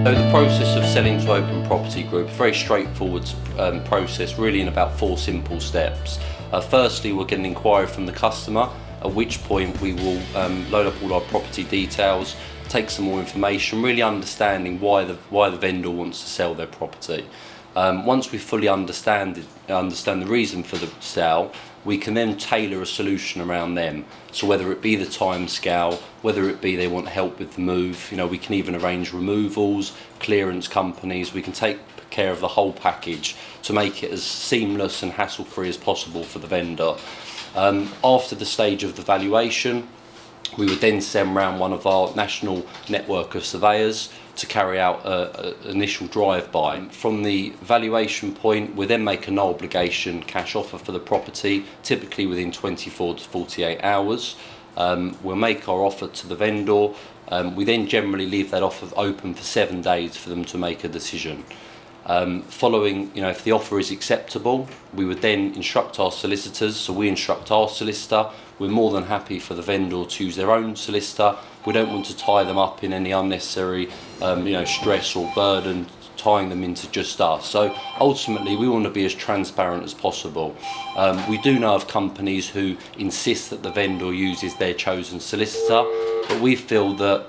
So the process of selling to Open Property Group, very straightforward process, really in about 4 simple steps. Firstly, we'll get an inquiry from the customer, at which point we will load up all our property details, take some more information, really understanding why the vendor wants to sell their property. Once we fully understand the reason for the sale, we can then tailor a solution around them. So whether it be the time scale, whether it be they want help with the move, we can even arrange removals, clearance companies. We can take care of the whole package to make it as seamless and hassle-free as possible for the vendor. After the stage of the valuation, we would then send round one of our national network of surveyors to carry out an initial drive-by. From the valuation point, we then make a no obligation cash offer for the property, typically within 24 to 48 hours. We'll make our offer to the vendor. We then generally leave that offer open for 7 days for them to make a decision. Following, if the offer is acceptable, we would then instruct our solicitors. So we instruct our solicitor. We're more than happy for the vendor to use their own solicitor. We don't want to tie them up in any unnecessary, stress or burden, tying them into just us. So ultimately, we want to be as transparent as possible. We do know of companies who insist that the vendor uses their chosen solicitor, but we feel that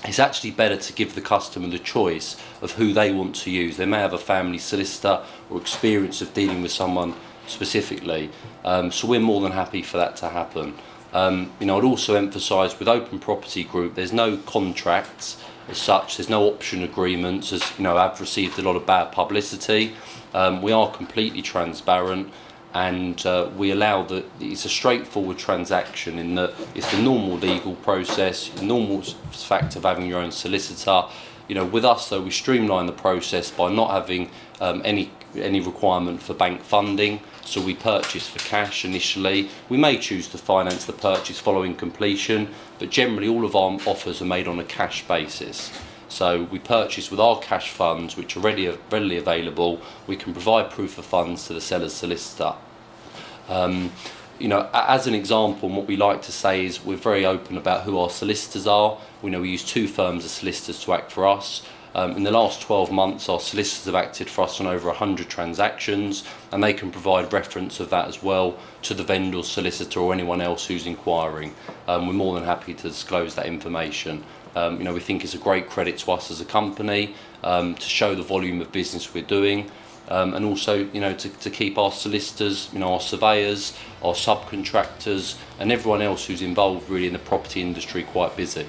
it's actually better to give the customer the choice of who they want to use. They may have a family solicitor or experience of dealing with someone specifically, so we're more than happy for that to happen. I'd also emphasise with Open Property Group, there's no contracts as such, there's no option agreements, as I've received a lot of bad publicity. We are completely transparent, and we allow that it's a straightforward transaction in that it's the normal legal process, the normal fact of having your own solicitor. With us though, we streamline the process by not having any requirement for bank funding. So we purchase for cash initially. We may choose to finance the purchase following completion, but generally all of our offers are made on a cash basis. So we purchase with our cash funds, which are readily available. We can provide proof of funds to the seller's solicitor. As an example, what we like to say is we're very open about who our solicitors are. We use 2 firms of solicitors to act for us. In the last 12 months, our solicitors have acted for us on over 100 transactions, and they can provide reference of that as well to the vendor's solicitor or anyone else who's inquiring. We're more than happy to disclose that information. We think it's a great credit to us as a company to show the volume of business we're doing, and also to keep our solicitors, our surveyors, our subcontractors and everyone else who's involved really in the property industry quite busy.